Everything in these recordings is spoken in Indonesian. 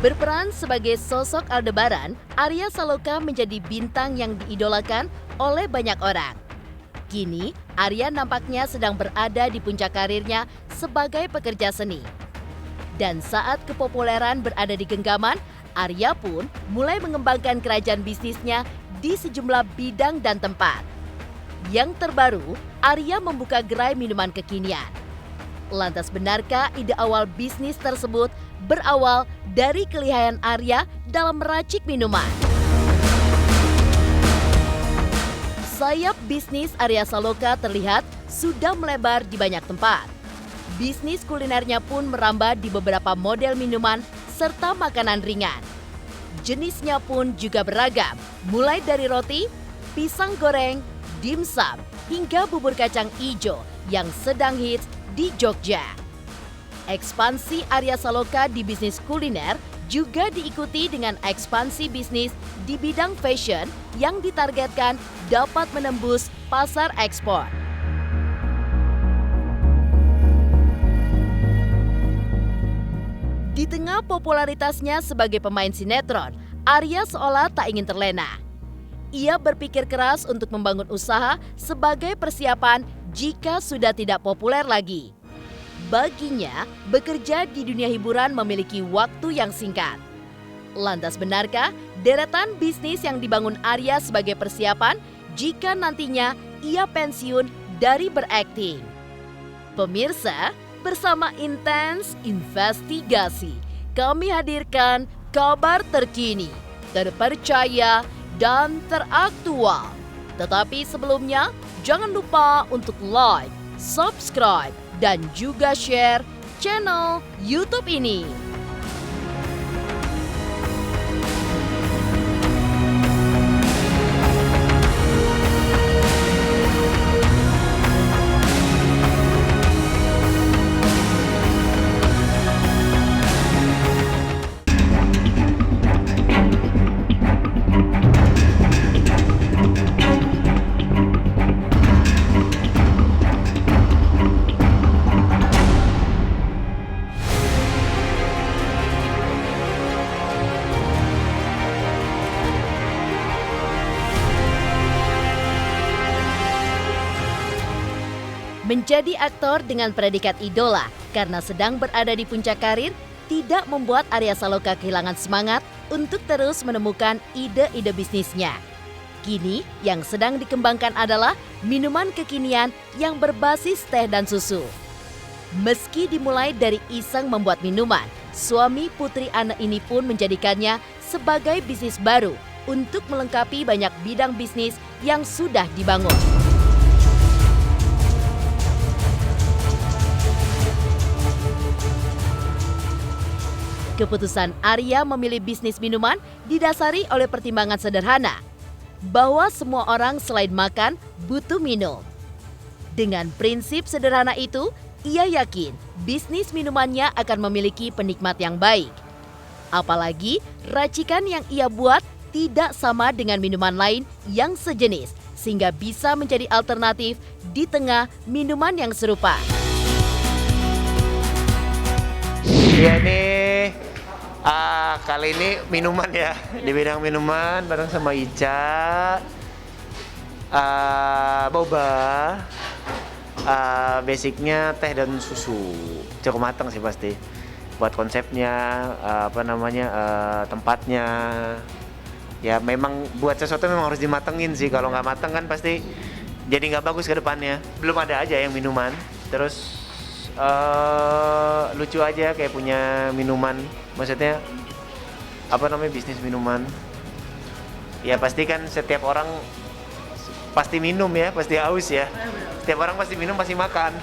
Berperan sebagai sosok Aldebaran, Arya Saloka menjadi bintang yang diidolakan oleh banyak orang. Kini, Arya nampaknya sedang berada di puncak karirnya sebagai pekerja seni. Dan saat kepopuleran berada di genggaman, Arya pun mulai mengembangkan kerajaan bisnisnya di sejumlah bidang dan tempat. Yang terbaru, Arya membuka gerai minuman kekinian. Lantas benarkah ide awal bisnis tersebut berawal dari kelihayan Arya dalam meracik minuman? Sayap bisnis Arya Saloka terlihat sudah melebar di banyak tempat. Bisnis kulinernya pun merambah di beberapa model minuman serta makanan ringan. Jenisnya pun juga beragam, mulai dari roti, pisang goreng, dimsum, hingga bubur kacang ijo yang sedang hits di Jogja. Ekspansi Arya Saloka di bisnis kuliner juga diikuti dengan ekspansi bisnis di bidang fashion yang ditargetkan dapat menembus pasar ekspor. Di tengah popularitasnya sebagai pemain sinetron, Arya seolah tak ingin terlena. Ia berpikir keras untuk membangun usaha sebagai persiapan jika sudah tidak populer lagi. Baginya, bekerja di dunia hiburan memiliki waktu yang singkat. Lantas benarkah deretan bisnis yang dibangun Arya sebagai persiapan jika nantinya ia pensiun dari berakting? Pemirsa, bersama Intens Investigasi, kami hadirkan kabar terkini, terpercaya, dan teraktual. Tetapi sebelumnya, jangan lupa untuk like, subscribe, dan juga share channel YouTube ini. Menjadi aktor dengan predikat idola karena sedang berada di puncak karir tidak membuat Arya Saloka kehilangan semangat untuk terus menemukan ide-ide bisnisnya. Kini yang sedang dikembangkan adalah minuman kekinian yang berbasis teh dan susu. Meski dimulai dari iseng membuat minuman, suami Putri Anne ini pun menjadikannya sebagai bisnis baru untuk melengkapi banyak bidang bisnis yang sudah dibangun. Keputusan Arya memilih bisnis minuman didasari oleh pertimbangan sederhana, bahwa semua orang selain makan butuh minum. Dengan prinsip sederhana itu, ia yakin bisnis minumannya akan memiliki penikmat yang baik. Apalagi racikan yang ia buat tidak sama dengan minuman lain yang sejenis, sehingga bisa menjadi alternatif di tengah minuman yang serupa. Ya nih, kali ini minuman ya, di bidang minuman bareng sama Ica, boba, basicnya teh dan susu, cukup matang sih pasti. Buat konsepnya, tempatnya, ya memang buat sesuatu memang harus dimatengin sih. Kalau nggak mateng kan pasti jadi nggak bagus ke depannya. Belum ada aja yang minuman, terus lucu aja kayak punya minuman, maksudnya bisnis minuman. Ya pasti kan setiap orang pasti minum ya, pasti haus ya. Setiap orang pasti minum, pasti makan.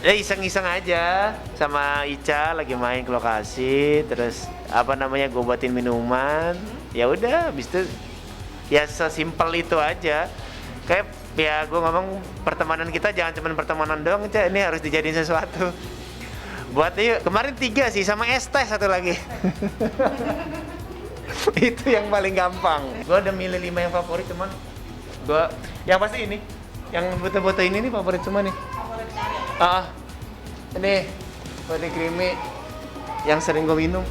Ya iseng-iseng aja sama Ica lagi main ke lokasi, terus gue buatin minuman. Ya udah, habis itu ya sesimpel itu aja. Kayak ya gue ngomong pertemanan kita jangan cuma pertemanan doang, Ca, ini harus dijadiin sesuatu. Buat kemarin 3 sih, sama es teh 1 lagi. Itu yang paling gampang. Gue udah milih 5 yang favorit, cuman gue yang pasti ini, yang foto-foto ini nih favorit semua nih. Ini putih creamy, yang sering gue minum.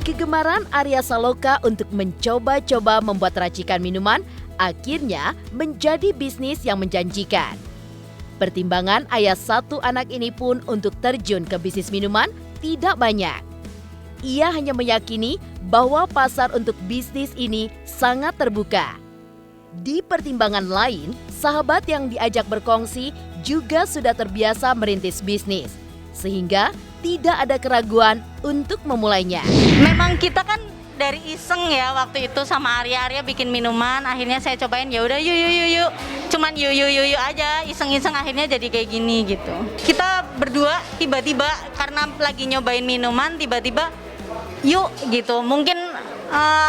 Kegemaran Arya Saloka untuk mencoba-coba membuat racikan minuman akhirnya menjadi bisnis yang menjanjikan. Pertimbangan ayah satu anak ini pun untuk terjun ke bisnis minuman tidak banyak. Ia hanya meyakini bahwa pasar untuk bisnis ini sangat terbuka. Di pertimbangan lain, sahabat yang diajak berkongsi juga sudah terbiasa merintis bisnis, sehingga tidak ada keraguan untuk memulainya. Memang kita kan dari iseng ya waktu itu sama Arya bikin minuman, akhirnya saya cobain, ya udah yuk. Cuman yuk aja, iseng-iseng akhirnya jadi kayak gini gitu. Kita berdua tiba-tiba karena lagi nyobain minuman, tiba-tiba yuk gitu. Mungkin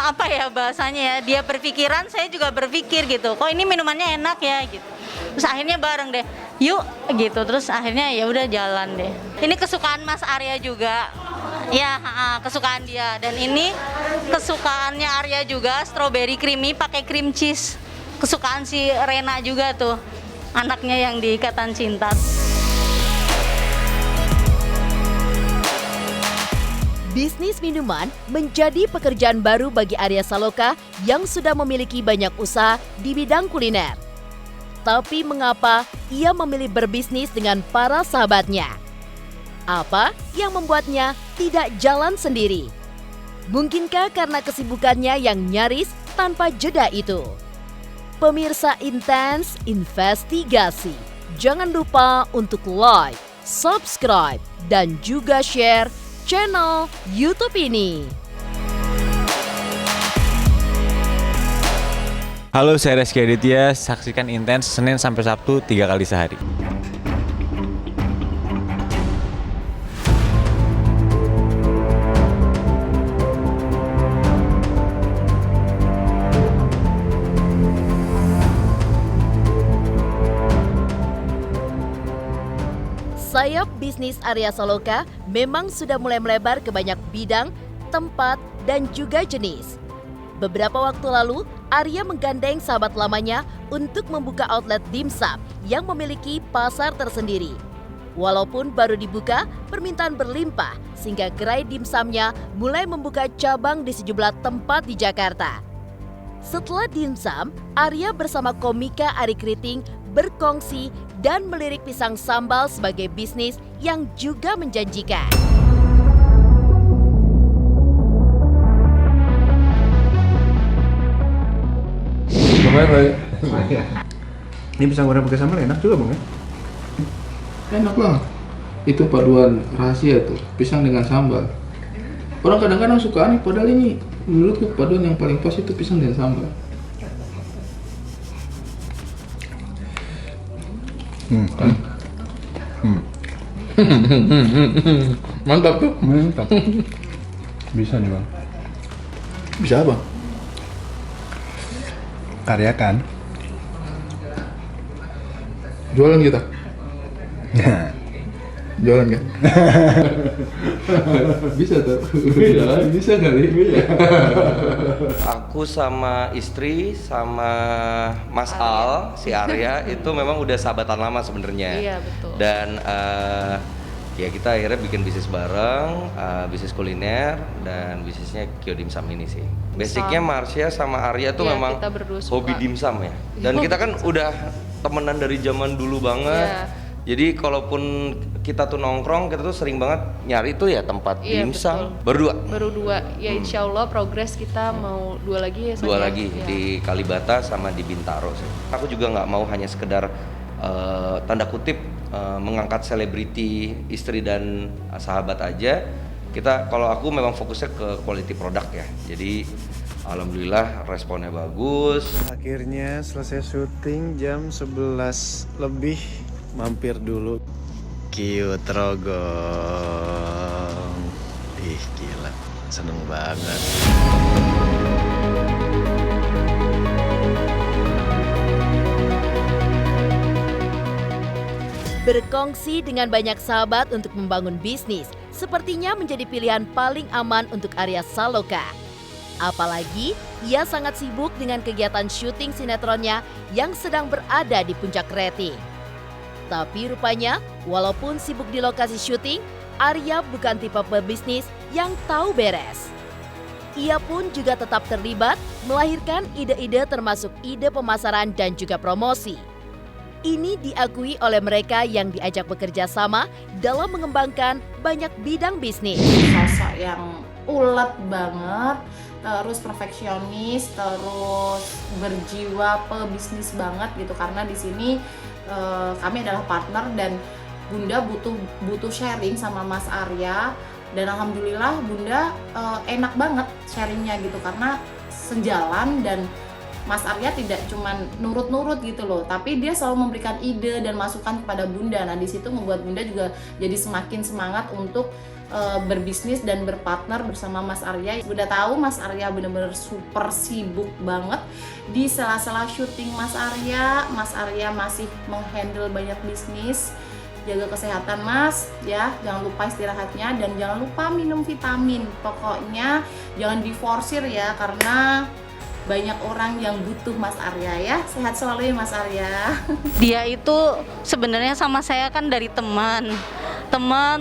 apa ya bahasanya ya, dia berpikiran, saya juga berpikir gitu. Kok ini minumannya enak ya gitu. Terus akhirnya bareng deh, yuk gitu. Terus akhirnya ya udah jalan deh. Ini kesukaan Mas Arya juga. Ya, kesukaan dia. Dan ini kesukaannya Arya juga, strawberry creamy pakai cream cheese. Kesukaan si Rena juga tuh, anaknya yang di Ikatan Cinta. Bisnis minuman menjadi pekerjaan baru bagi Arya Saloka yang sudah memiliki banyak usaha di bidang kuliner. Tapi mengapa ia memilih berbisnis dengan para sahabatnya? Apa yang membuatnya tidak jalan sendiri? Mungkinkah karena kesibukannya yang nyaris tanpa jeda itu? Pemirsa Intens Investigasi, jangan lupa untuk like, subscribe, dan juga share channel YouTube ini. Halo, saya Reski Aditya. Saksikan Intens Senin sampai Sabtu 3 kali sehari. Sayap bisnis Arya Saloka memang sudah mulai melebar ke banyak bidang, tempat, dan juga jenis. Beberapa waktu lalu, Arya menggandeng sahabat lamanya untuk membuka outlet dimsum yang memiliki pasar tersendiri. Walaupun baru dibuka, permintaan berlimpah sehingga gerai dimsumnya mulai membuka cabang di sejumlah tempat di Jakarta. Setelah dimsum, Arya bersama komika Ari Kriting berkongsi dan melirik pisang sambal sebagai bisnis yang juga menjanjikan. Ini pisang goreng pakai sambal enak juga bang ya? Enak banget. Itu paduan rahasia tuh, pisang dengan sambal. Orang kadang-kadang suka aneh, padahal ini menurutku paduan yang paling pas itu pisang dan sambal. Mantap tuh. Mantap. Bisa nih bang. Bisa apa? Karyakan. Jualan kita. Jualan kan? Bisa tuh. Bisa kali. Aku sama istri sama Mas Al, si Arya itu memang udah sahabatan lama sebenarnya. Iya, betul. Dan ya kita akhirnya bikin bisnis bareng, bisnis kuliner dan bisnisnya Kyo Dimsum ini sih. Basicnya Marsha sama Arya tuh Iya, memang kita berdua suka. hobi dimsum ya. Dan kita kan udah temenan dari zaman dulu banget. Iya. Jadi kalaupun kita tuh nongkrong, kita tuh sering banget nyari tuh ya tempat Iya, dimsum. betul. Berdua. Baru 2, ya insya Allah progres kita mau 2 lagi ya. Dua San, lagi ya? di Kalibata sama di Bintaro sih. Aku juga nggak mau hanya sekedar tanda kutip mengangkat selebriti istri dan sahabat aja. Kalau aku memang fokusnya ke quality product ya. Jadi alhamdulillah responnya bagus. Akhirnya selesai syuting jam 11 lebih, mampir dulu Kio Trogong. Ih gila, seneng banget. Berkongsi dengan banyak sahabat untuk membangun bisnis sepertinya menjadi pilihan paling aman untuk Arya Saloka. Apalagi ia sangat sibuk dengan kegiatan syuting sinetronnya yang sedang berada di puncak rating. Tapi rupanya, walaupun sibuk di lokasi syuting, Arya bukan tipe pebisnis yang tahu beres. Ia pun juga tetap terlibat melahirkan ide-ide termasuk ide pemasaran dan juga promosi. Ini diakui oleh mereka yang diajak bekerja sama dalam mengembangkan banyak bidang bisnis. Sosok yang ulet banget, terus perfeksionis, terus berjiwa pebisnis banget gitu, karena di sini kami adalah partner dan Bunda butuh sharing sama Mas Arya, dan alhamdulillah Bunda enak banget sharingnya gitu, karena sejalan dan Mas Arya tidak cuman nurut-nurut gitu loh, tapi dia selalu memberikan ide dan masukan kepada Bunda. Nah, di situ membuat Bunda juga jadi semakin semangat untuk berbisnis dan berpartner bersama Mas Arya. Bunda tahu Mas Arya benar-benar super sibuk banget di sela-sela syuting Mas Arya masih menghandle banyak bisnis. Jaga kesehatan Mas ya, jangan lupa istirahatnya dan jangan lupa minum vitamin. Pokoknya jangan diforsir ya, karena banyak orang yang butuh Mas Arya ya. Sehat selalu ya Mas Arya. Dia itu sebenarnya sama saya kan dari teman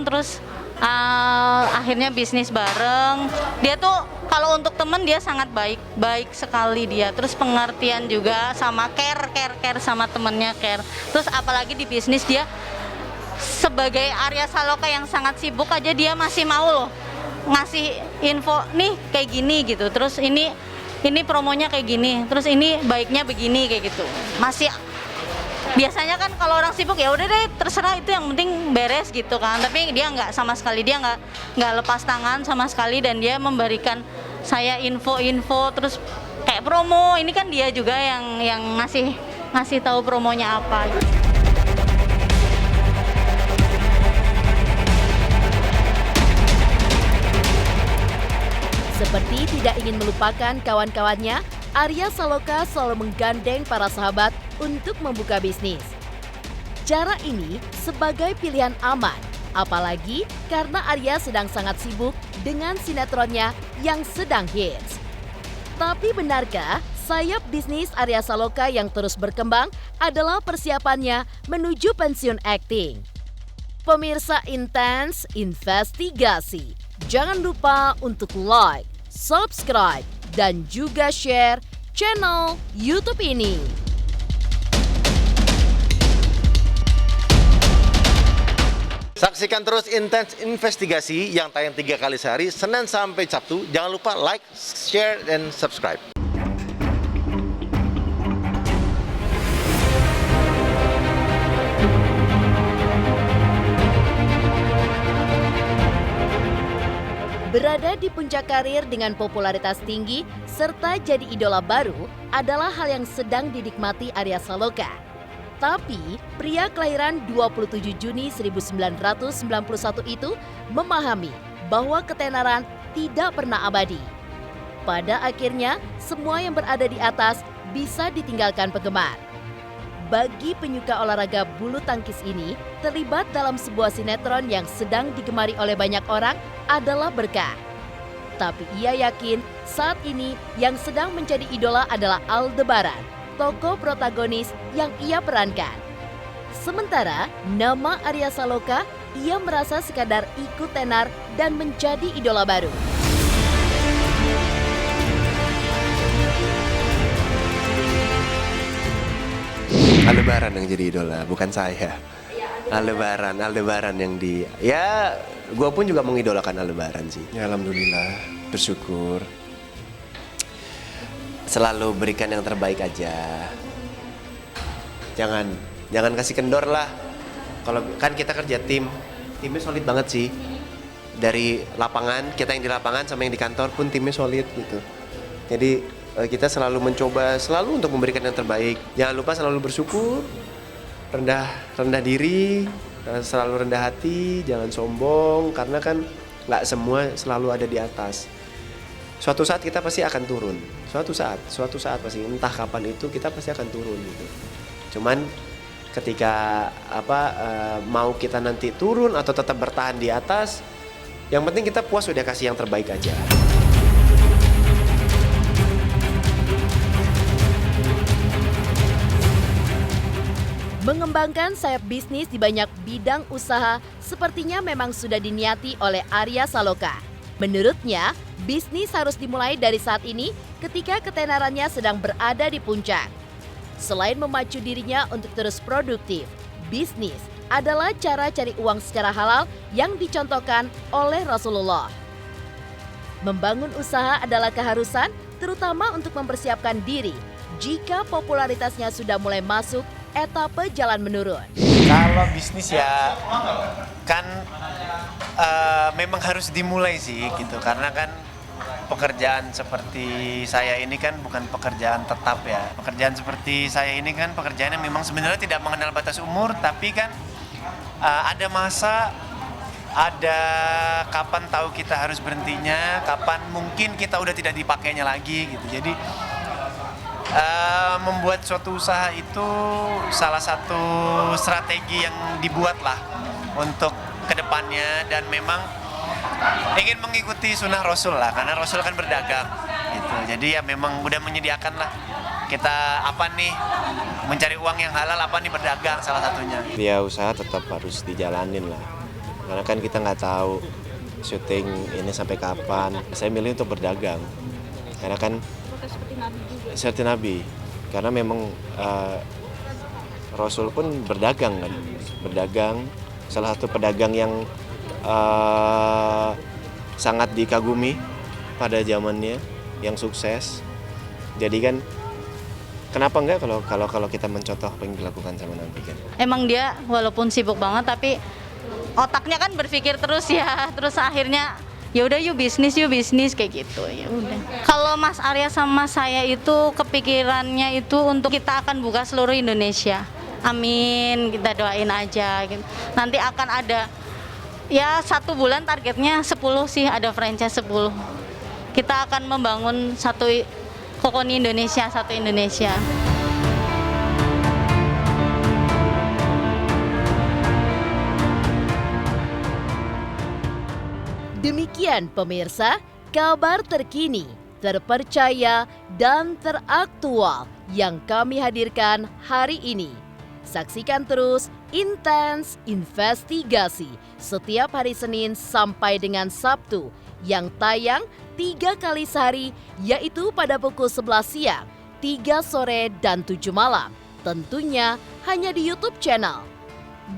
terus akhirnya bisnis bareng. Dia tuh kalau untuk teman dia sangat baik sekali dia. Terus pengertian juga, sama care sama temennya, care. Terus apalagi di bisnis dia sebagai Arya Saloka yang sangat sibuk aja dia masih mau loh ngasih info nih kayak gini gitu. Terus ini promonya kayak gini, terus ini baiknya begini kayak gitu. Masih biasanya kan kalau orang sibuk ya udah deh terserah, itu yang penting beres gitu kan. Tapi dia nggak sama sekali, dia nggak lepas tangan sama sekali, dan dia memberikan saya info-info terus kayak promo. Ini kan dia juga yang ngasih tahu promonya apa. Seperti tidak ingin melupakan kawan-kawannya, Arya Saloka selalu menggandeng para sahabat untuk membuka bisnis. Cara ini sebagai pilihan aman, apalagi karena Arya sedang sangat sibuk dengan sinetronnya yang sedang hits. Tapi benarkah sayap bisnis Arya Saloka yang terus berkembang adalah persiapannya menuju pensiun akting? Pemirsa Intens Investigasi, jangan lupa untuk like, subscribe, dan juga share channel YouTube ini. Saksikan terus Intens Investigasi yang tayang 3 kali sehari, Senin sampai Sabtu. Jangan lupa like, share, dan subscribe. Berada di puncak karir dengan popularitas tinggi serta jadi idola baru adalah hal yang sedang dinikmati Arya Saloka. Tapi, pria kelahiran 27 Juni 1991 itu memahami bahwa ketenaran tidak pernah abadi. Pada akhirnya, semua yang berada di atas bisa ditinggalkan penggemar. Bagi penyuka olahraga bulu tangkis ini, terlibat dalam sebuah sinetron yang sedang digemari oleh banyak orang adalah berkah. Tapi ia yakin saat ini yang sedang menjadi idola adalah Aldebaran, tokoh protagonis yang ia perankan. Sementara nama Arya Saloka, ia merasa sekadar ikut tenar dan menjadi idola baru. Aldebaran yang jadi idola, bukan saya. Aldebaran yang ya gue pun juga mengidolakan Aldebaran sih. Ya alhamdulillah, bersyukur. Selalu berikan yang terbaik aja. Jangan kasih kendor lah. Kalau kan kita kerja timnya solid banget sih. Dari lapangan, kita yang di lapangan sama yang di kantor pun timnya solid gitu. Jadi kita selalu mencoba selalu untuk memberikan yang terbaik. Jangan lupa selalu bersyukur, rendah diri, selalu rendah hati, jangan sombong, karena kan nggak semua selalu ada di atas. Suatu saat kita pasti akan turun. Suatu saat pasti, entah kapan itu kita pasti akan turun gitu. Cuman ketika mau kita nanti turun atau tetap bertahan di atas, yang penting kita puas udah kasih yang terbaik aja. Mengembangkan sayap bisnis di banyak bidang usaha sepertinya memang sudah diniati oleh Arya Saloka. Menurutnya, bisnis harus dimulai dari saat ini ketika ketenarannya sedang berada di puncak. Selain memacu dirinya untuk terus produktif, bisnis adalah cara cari uang secara halal yang dicontohkan oleh Rasulullah. Membangun usaha adalah keharusan, terutama untuk mempersiapkan diri jika popularitasnya sudah mulai masuk etapa jalan menurun. Kalau bisnis ya kan memang harus dimulai sih gitu, karena kan pekerjaan seperti saya ini kan bukan pekerjaan tetap ya. Pekerjaan seperti saya ini kan pekerjaan yang memang sebenarnya tidak mengenal batas umur, tapi kan ada masa, ada kapan tahu kita harus berhentinya, kapan mungkin kita udah tidak dipakainya lagi gitu. Jadi membuat suatu usaha itu salah satu strategi yang dibuat lah untuk kedepannya, dan memang ingin mengikuti sunnah Rasul lah, karena Rasul kan berdagang gitu. Jadi ya memang udah menyediakan lah kita apa nih, mencari uang yang halal, apa nih berdagang salah satunya. Ya usaha tetap harus dijalanin lah, karena kan kita nggak tahu syuting ini sampai kapan. Saya milih untuk berdagang karena kan seperti Nabi, karena memang Rasul pun berdagang kan, berdagang, salah satu pedagang yang sangat dikagumi pada zamannya, yang sukses. Jadi kan kenapa enggak kalau kita mencontoh apa yang dilakukan sama Nabi kan. Emang dia walaupun sibuk banget tapi otaknya kan berpikir terus ya, terus akhirnya ya udah yuk bisnis kayak gitu. Ya udah. Kalau Mas Arya sama saya itu kepikirannya itu untuk kita akan buka seluruh Indonesia. Amin, kita doain aja gitu. Nanti akan ada ya 1 bulan targetnya 10 sih, ada franchise 10. Kita akan membangun satu Kokoni Indonesia, satu Indonesia. Demikian pemirsa, kabar terkini, terpercaya, dan teraktual yang kami hadirkan hari ini. Saksikan terus Intens Investigasi setiap hari Senin sampai dengan Sabtu yang tayang 3 kali sehari, yaitu pada pukul 11 siang, 3 sore, dan 7 malam. Tentunya hanya di YouTube channel.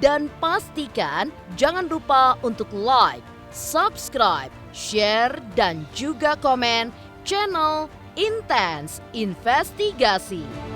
Dan pastikan jangan lupa untuk like, subscribe, share, dan juga komen channel Intens Investigasi.